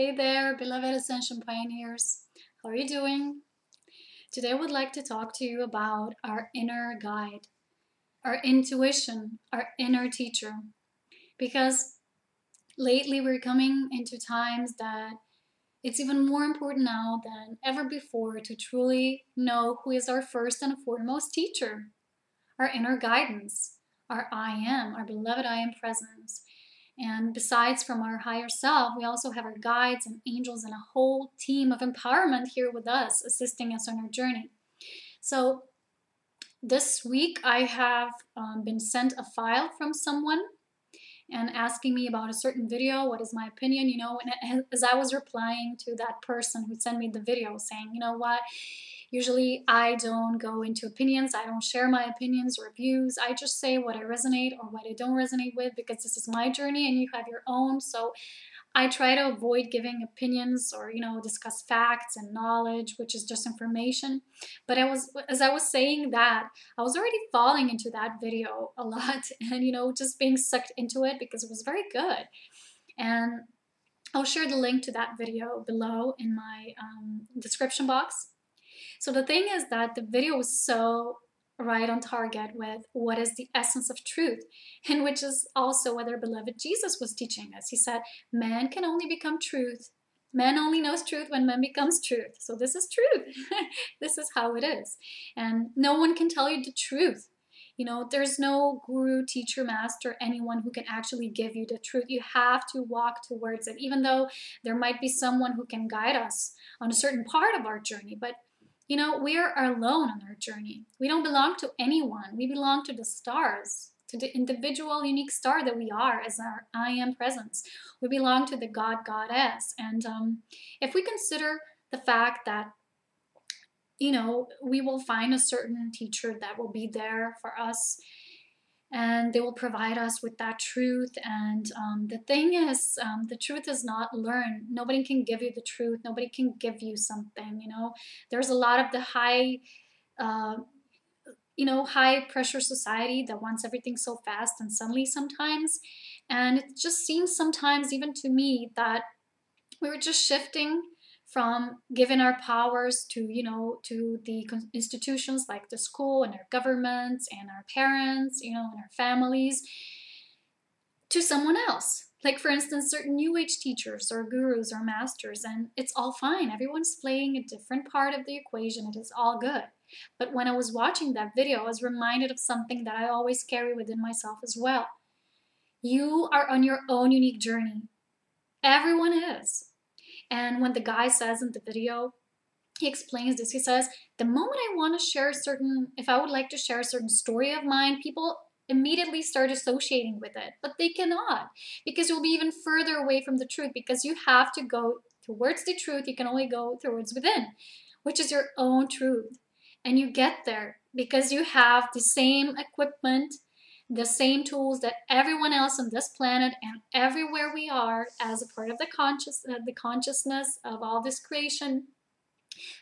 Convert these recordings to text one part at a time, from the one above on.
Hey there, beloved Ascension Pioneers. How are you doing? Today I would like to talk to you about our inner guide, our intuition, our inner teacher. Because lately we're coming into times that it's even more important now than ever before to truly know who is our first and foremost teacher, our inner guidance, our I am, our beloved I am presence. And besides from our higher self, we also have our guides and angels and a whole team of empowerment here with us, assisting us on our journey. So this week I have been sent a file from someone and asking me about a certain video, what is my opinion, and as I was replying to that person who sent me the video saying, you know what, usually I don't go into opinions, I don't share my opinions or views, I just say what I resonate or what I don't resonate with because this is my journey and you have your own. So I try to avoid giving opinions or, discuss facts and knowledge, which is just information. But as I was saying that, I was already falling into that video a lot and, just being sucked into it because it was very good. And I'll share the link to that video below in my description box. So the thing is that the video was so right on target with what is the essence of truth, and which is also what our beloved Jesus was teaching us. He said, man can only become truth. Man only knows truth when man becomes truth. So this is truth. This is how it is. And no one can tell you the truth. There's no guru, teacher, master, anyone who can actually give you the truth. You have to walk towards it, even though there might be someone who can guide us on a certain part of our journey. But we are alone on our journey. We don't belong to anyone. We belong to the stars, to the individual, unique star that we are as our I am presence. We belong to the God, Goddess. And if we consider the fact that, we will find a certain teacher that will be there for us and they will provide us with that truth. And the thing is, the truth is not learned. Nobody can give you the truth. Nobody can give you something, There's a lot of the high pressure society that wants everything so fast and suddenly sometimes. And it just seems sometimes, even to me, that we were just shifting from giving our powers to, to the institutions like the school and our governments and our parents, and our families, to someone else. Like, for instance, certain New Age teachers or gurus or masters, and it's all fine. Everyone's playing a different part of the equation. It is all good. But when I was watching that video, I was reminded of something that I always carry within myself as well. You are on your own unique journey. Everyone is. And when the guy says in the video, he explains this, he says, the moment I want to share if I would like to share a certain story of mine, people immediately start associating with it, but they cannot, because you'll be even further away from the truth, because you have to go towards the truth. You can only go towards within, which is your own truth. And you get there because you have the same equipment, the same tools that everyone else on this planet and everywhere we are as a part of the consciousness of all this creation.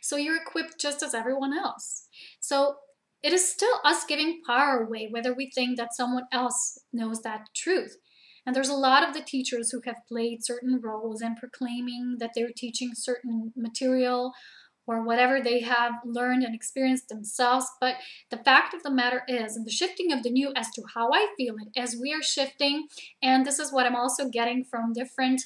So you're equipped just as everyone else. So it is still us giving power away, whether we think that someone else knows that truth. And there's a lot of the teachers who have played certain roles and proclaiming that they're teaching certain material or whatever they have learned and experienced themselves. But the fact of the matter is, and the shifting of the new as to how I feel it, as we are shifting, and this is what I'm also getting from different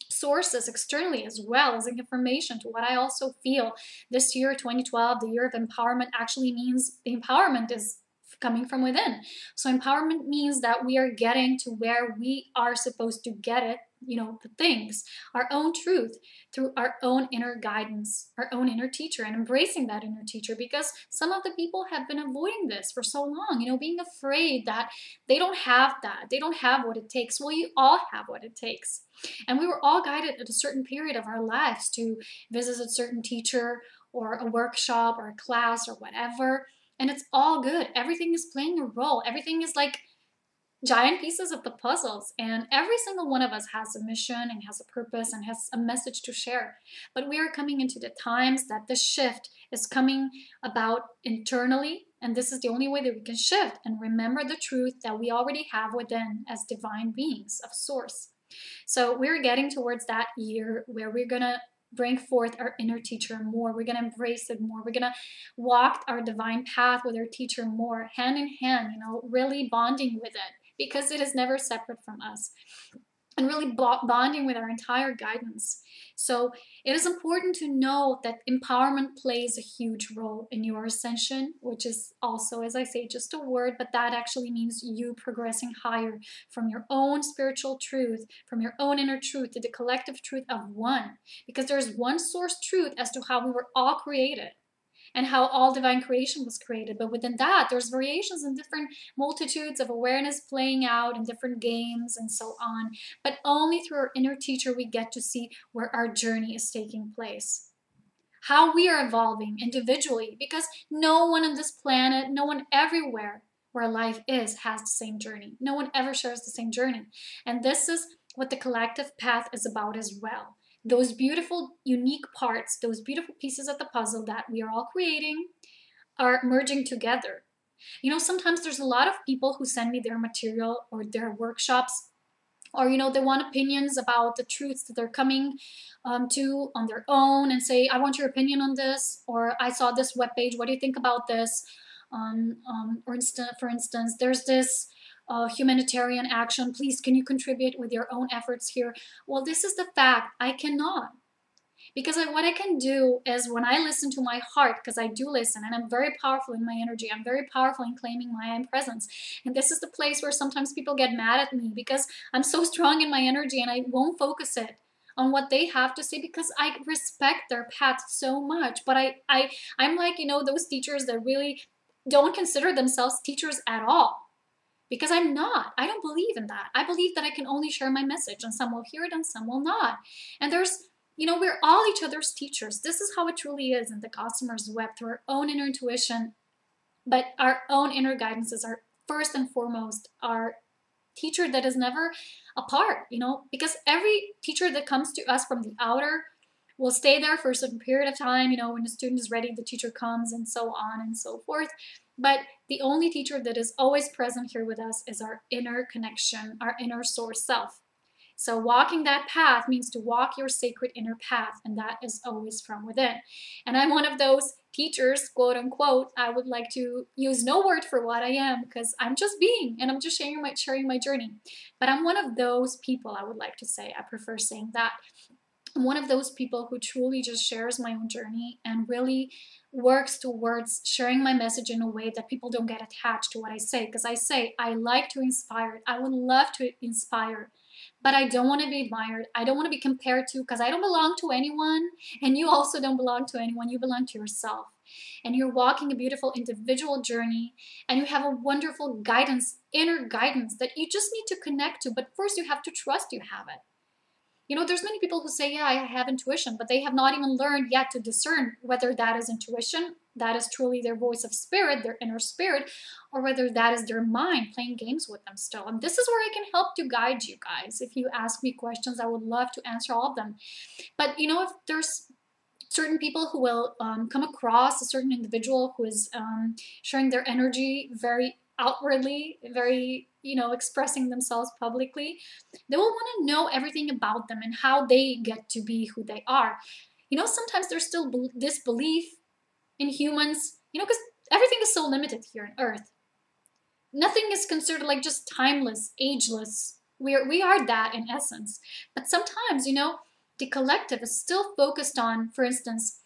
sources externally as well as information to what I also feel. This year, 2012, the year of empowerment, actually means the empowerment is coming from within. So empowerment means that we are getting to where we are supposed to get it, the things, our own truth through our own inner guidance, our own inner teacher, and embracing that inner teacher, because some of the people have been avoiding this for so long, being afraid that they don't have that, they don't have what it takes. Well, you all have what it takes. And we were all guided at a certain period of our lives to visit a certain teacher or a workshop or a class or whatever. And it's all good. Everything is playing a role. Everything is like giant pieces of the puzzles. And every single one of us has a mission and has a purpose and has a message to share. But we are coming into the times that the shift is coming about internally. And this is the only way that we can shift and remember the truth that we already have within as divine beings of source. So we're getting towards that year where we're going to bring forth our inner teacher more. We're going to embrace it more. We're going to walk our divine path with our teacher more, hand in hand, really bonding with it, because it is never separate from us, and really bonding with our entire guidance. So it is important to know that empowerment plays a huge role in your ascension, which is also, as I say, just a word, but that actually means you progressing higher from your own spiritual truth, from your own inner truth to the collective truth of one. Because there's one source truth as to how we were all created and how all divine creation was created. But within that, there's variations in different multitudes of awareness playing out in different games and so on. But only through our inner teacher we get to see where our journey is taking place, how we are evolving individually, because no one on this planet, no one everywhere where life is has the same journey. No one ever shares the same journey. And this is what the collective path is about as well. Those beautiful, unique parts, those beautiful pieces of the puzzle that we are all creating are merging together. Sometimes there's a lot of people who send me their material or their workshops, or, they want opinions about the truths that they're coming to on their own, and say, I want your opinion on this, or I saw this webpage, what do you think about this? For instance, there's this humanitarian action. Please, can you contribute with your own efforts here? Well, this is the fact. I cannot. Because what I can do is, when I listen to my heart, because I do listen, and I'm very powerful in my energy, I'm very powerful in claiming my own presence. And this is the place where sometimes people get mad at me because I'm so strong in my energy and I won't focus it on what they have to say, because I respect their path so much. But I'm like, those teachers that really don't consider themselves teachers at all. Because I'm not. I don't believe in that. I believe that I can only share my message, and some will hear it and some will not. And we're all each other's teachers. This is how it truly is in the Cosmos web, through our own inner intuition. But our own inner guidances are first and foremost our teacher that is never apart, because every teacher that comes to us from the outer will stay there for a certain period of time. When the student is ready, the teacher comes, and so on and so forth. But the only teacher that is always present here with us is our inner connection, our inner source self. So walking that path means to walk your sacred inner path, and that is always from within. And I'm one of those teachers, quote unquote. I would like to use no word for what I am, because I'm just being, and I'm just sharing my journey. But I'm one of those people, I would like to say. I prefer saying that. I'm one of those people who truly just shares my own journey and really works towards sharing my message in a way that people don't get attached to what I say. Because I say I like to inspire. I would love to inspire, but I don't want to be admired. I don't want to be compared to, because I don't belong to anyone, and you also don't belong to anyone. You belong to yourself, and you're walking a beautiful individual journey, and you have a wonderful guidance, inner guidance that you just need to connect to. But first you have to trust you have it. There's many people who say, yeah, I have intuition, but they have not even learned yet to discern whether that is intuition, that is truly their voice of spirit, their inner spirit, or whether that is their mind playing games with them still. And this is where I can help to guide you guys. If you ask me questions, I would love to answer all of them. But, if there's certain people who will come across a certain individual who is sharing their energy very outwardly, very, expressing themselves publicly, they will want to know everything about them and how they get to be who they are. Sometimes there's still this belief in humans, because everything is so limited here on Earth. Nothing is considered like just timeless, ageless. We are that in essence. But sometimes, the collective is still focused on, for instance,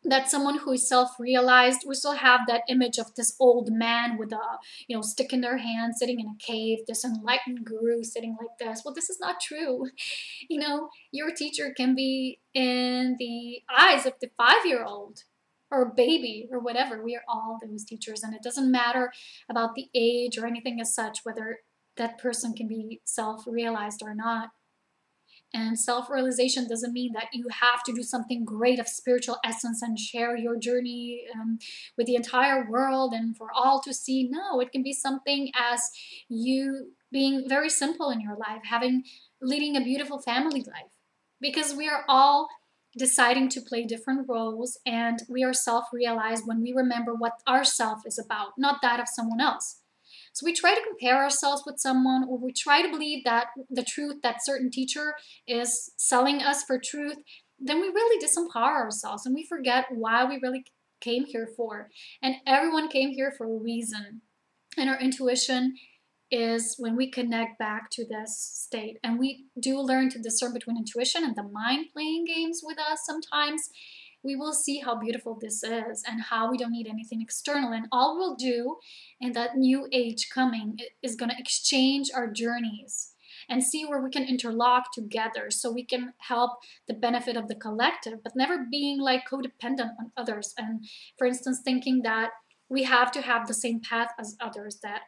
that someone who is self-realized, we still have that image of this old man with a stick in their hand, sitting in a cave, this enlightened guru sitting like this. Well, this is not true. Your teacher can be in the eyes of the 5-year-old or baby or whatever. We are all those teachers, and it doesn't matter about the age or anything as such, whether that person can be self-realized or not. And self-realization doesn't mean that you have to do something great of spiritual essence and share your journey with the entire world and for all to see. No, it can be something as you being very simple in your life, leading a beautiful family life. Because we are all deciding to play different roles, and we are self-realized when we remember what our self is about, not that of someone else. So we try to compare ourselves with someone, or we try to believe that the truth that certain teacher is selling us for truth, then we really disempower ourselves and we forget why we really came here for. And everyone came here for a reason. And our intuition is when we connect back to this state, and we do learn to discern between intuition and the mind playing games with us sometimes, we will see how beautiful this is and how we don't need anything external. And all we'll do in that new age coming is going to exchange our journeys and see where we can interlock together so we can help the benefit of the collective, but never being like codependent on others. And for instance, thinking that we have to have the same path as others, that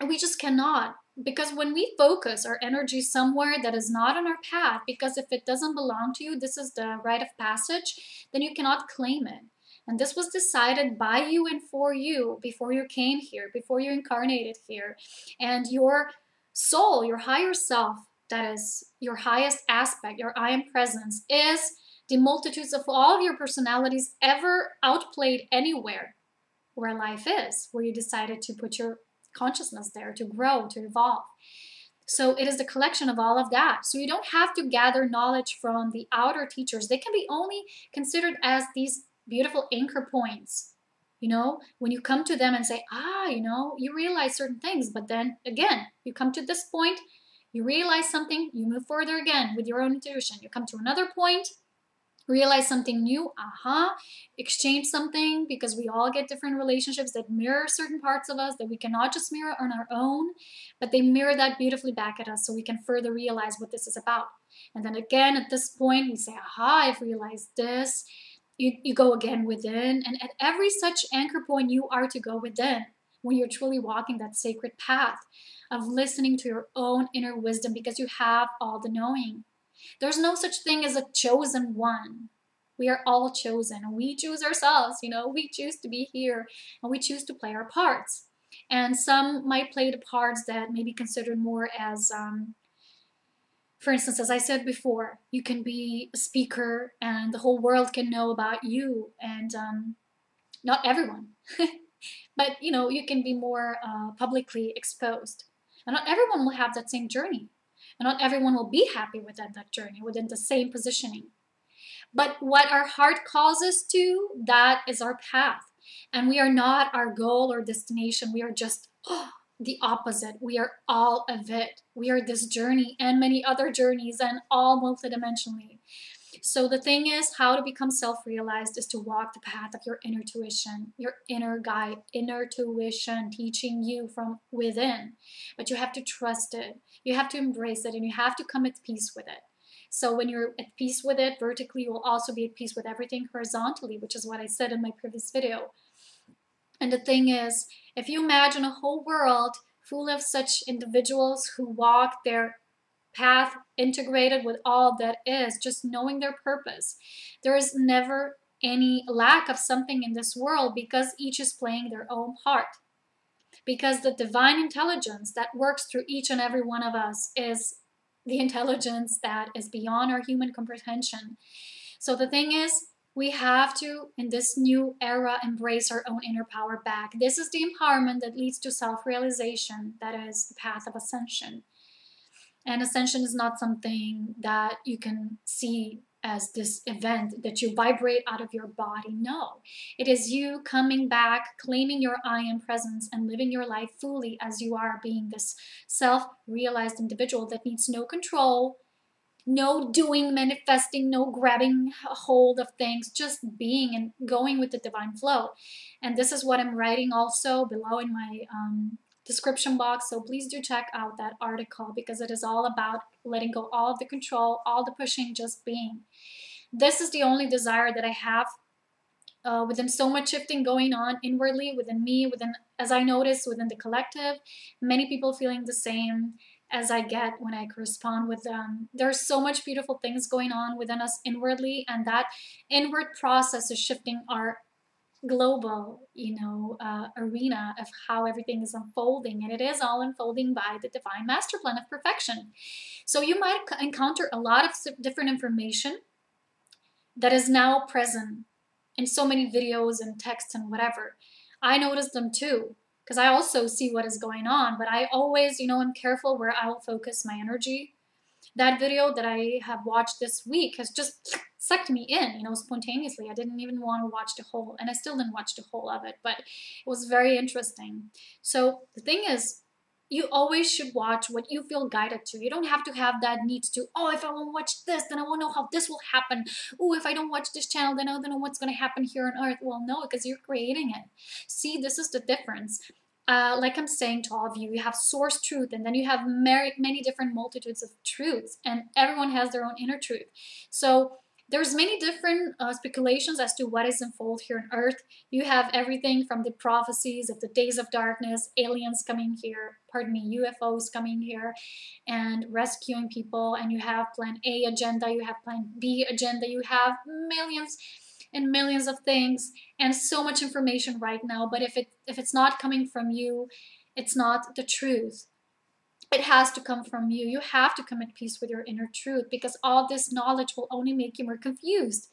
we just cannot. Because when we focus our energy somewhere that is not on our path, because if it doesn't belong to you, this is the rite of passage, then you cannot claim it. And this was decided by you and for you before you came here, before you incarnated here. And your soul, your higher self, that is your highest aspect, your I am presence, is the multitudes of all of your personalities ever outplayed anywhere where life is, where you decided to put your consciousness there to grow, to evolve. So it is the collection of all of that. So you don't have to gather knowledge from the outer teachers. They can be only considered as these beautiful anchor points. You know, when you come to them and say, you know, you realize certain things, but then again, you come to this point, you realize something, you move further again with your own intuition. You come to another point, realize something new, exchange something, because we all get different relationships that mirror certain parts of us that we cannot just mirror on our own, but they mirror that beautifully back at us so we can further realize what this is about. And then again, at this point, we say, I've realized this. You go again within, and at every such anchor point, you are to go within when you're truly walking that sacred path of listening to your own inner wisdom, because you have all the knowing. There's no such thing as a chosen one. We are all chosen, and we choose ourselves. You know, we choose to be here, and we choose to play our parts. And some might play the parts that may be considered more as, for instance, as I said before, you can be a speaker, and the whole world can know about you, and not everyone. But, you know, you can be more publicly exposed. And not everyone will have that same journey. And not everyone will be happy within that journey, within the same positioning. But what our heart calls us to, that is our path. And we are not our goal or destination. We are just the opposite. We are all of it. We are this journey and many other journeys, and all multidimensionally. So the thing is, how to become self-realized is to walk the path of your inner tuition, your inner guide, inner tuition teaching you from within. But you have to trust it. You have to embrace it, and you have to come at peace with it. So when you're at peace with it vertically, you will also be at peace with everything horizontally, which is what I said in my previous video. And the thing is, if you imagine a whole world full of such individuals who walk their path integrated with all that is, just knowing their purpose, there is never any lack of something in this world, because each is playing their own part. Because the divine intelligence that works through each and every one of us is the intelligence that is beyond our human comprehension. So the thing is, we have to, in this new era, embrace our own inner power back. This is the empowerment that leads to self-realization. That is the path of ascension. And ascension is not something that you can see as this event that you vibrate out of your body. No, it is you coming back, claiming your I am presence, and living your life fully as you are, being this self-realized individual that needs no control, no doing, manifesting, no grabbing a hold of things, just being and going with the divine flow. And this is what I'm writing also below in my description box, so please do check out that article, because it is all about letting go all of the control, all the pushing, just being. This is the only desire that I have within so much shifting going on inwardly within me, within, as I notice, within the collective, many people feeling the same as I get when I correspond with them. There's so much beautiful things going on within us inwardly, and that inward process is shifting our global, arena of how everything is unfolding, and it is all unfolding by the divine master plan of perfection. So you might encounter a lot of different information that is now present in so many videos and texts and whatever. I noticed them too, because I also see what is going on, but I always, I'm careful where I will focus my energy. That video that I have watched this week has just sucked me in, spontaneously. I didn't even want to watch the whole, and I still didn't watch the whole of it, but it was very interesting. So the thing is, you always should watch what you feel guided to. You don't have to have that need to, if I won't watch this, then I won't know how this will happen. Oh, if I don't watch this channel, then I don't know what's going to happen here on earth. Well, no, because you're creating it. See, this is the difference. Like I'm saying to all of you, you have source truth, and then you have many different multitudes of truths, and everyone has their own inner truth. So there's many different speculations as to what is unfold here on earth. You have everything from the prophecies of the days of darkness, aliens coming here, UFOs coming here and rescuing people, and you have plan A agenda, you have plan B agenda, you have millions and millions of things and so much information right now. But if it's not coming from you, it's not the truth. It has to come from you. You have to come at peace with your inner truth, because all this knowledge will only make you more confused.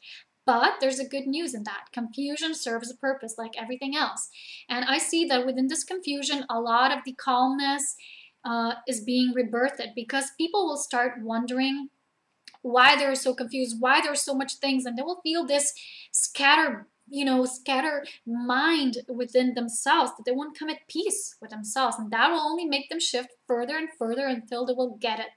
But there's a good news in that. Confusion serves a purpose like everything else. And I see that within this confusion, a lot of the calmness is being rebirthed, because people will start wondering why they're so confused, why there's so much things, and they will feel this scattered mind within themselves, that they won't come at peace with themselves, and that will only make them shift further and further until they will get it,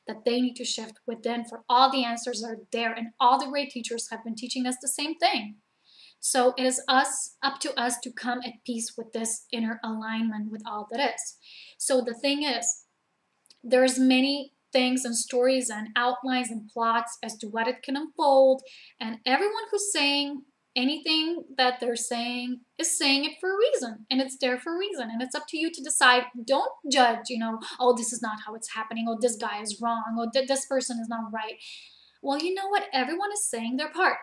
that they need to shift within, for all the answers are there, and all the great teachers have been teaching us the same thing. So it is up to us to come at peace with this inner alignment with all that is. So the thing is, there's many things and stories and outlines and plots as to what it can unfold, and everyone who's saying anything that they're saying is saying it for a reason, and it's there for a reason, and it's up to you to decide. Don't judge, oh, this is not how it's happening, oh, this guy is wrong, oh, this person is not right. Well, you know what? Everyone is saying their part.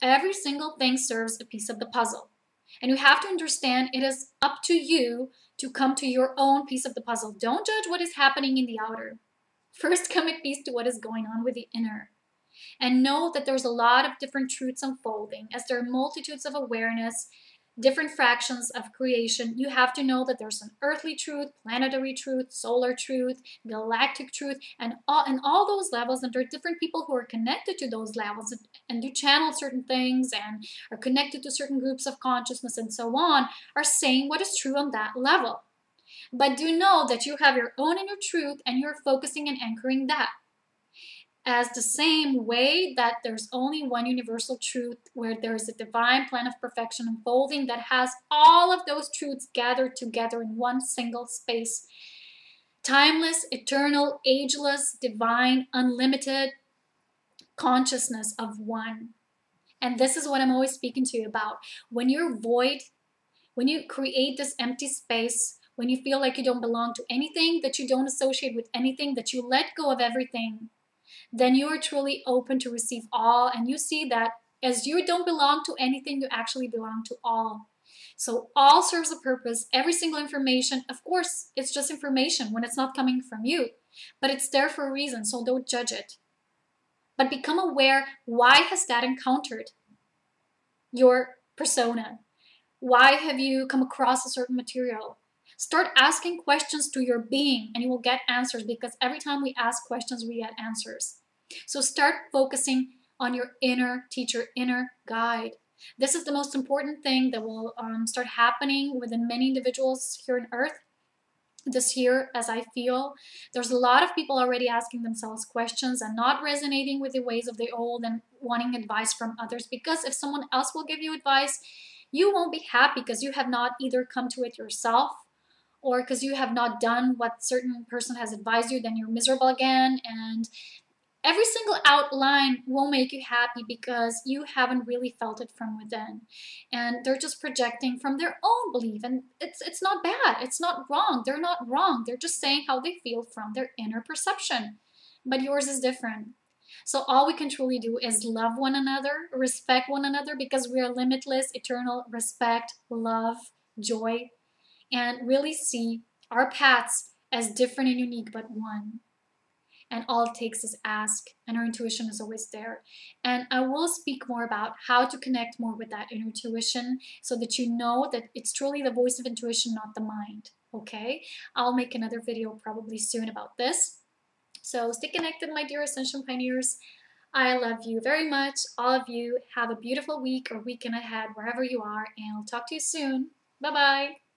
Every single thing serves a piece of the puzzle, and you have to understand it is up to you to come to your own piece of the puzzle. Don't judge what is happening in the outer. First, come at peace to what is going on with the inner. And know that there's a lot of different truths unfolding. As there are multitudes of awareness, different fractions of creation, you have to know that there's an earthly truth, planetary truth, solar truth, galactic truth, and all those levels. And there are different people who are connected to those levels and do channel certain things and are connected to certain groups of consciousness and so on, are saying what is true on that level. But do know that you have your own inner truth, and you're focusing and anchoring that. As the same way that there's only one universal truth, where there's a divine plan of perfection unfolding that has all of those truths gathered together in one single space. Timeless, eternal, ageless, divine, unlimited consciousness of one. And this is what I'm always speaking to you about. When you're void, when you create this empty space, when you feel like you don't belong to anything, that you don't associate with anything, that you let go of everything, then you are truly open to receive all. And you see that as you don't belong to anything, you actually belong to all. So all serves a purpose. Every single information, of course, it's just information when it's not coming from you, but it's there for a reason, so don't judge it. But become aware, why has that encountered your persona? Why have you come across a certain material? Start asking questions to your being, and you will get answers, because every time we ask questions, we get answers. So start focusing on your inner teacher, inner guide. This is the most important thing that will start happening within many individuals here on earth this year, as I feel. There's a lot of people already asking themselves questions and not resonating with the ways of the old and wanting advice from others, because if someone else will give you advice, you won't be happy because you have not either come to it yourself, or because you have not done what certain person has advised you, then you're miserable again. And every single outline won't make you happy because you haven't really felt it from within. And they're just projecting from their own belief. And it's not bad. It's not wrong. They're not wrong. They're just saying how they feel from their inner perception. But yours is different. So all we can truly do is love one another, respect one another, because we are limitless, eternal, respect, love, joy, and really see our paths as different and unique but one. and all it takes is ask, and our intuition is always there. And I will speak more about how to connect more with that intuition so that you know that it's truly the voice of intuition, not the mind. Okay, I'll make another video probably soon about this. So stay connected, my dear Ascension Pioneers. I love you very much. All of you have a beautiful week or weekend ahead, wherever you are, and I'll talk to you soon. Bye-bye.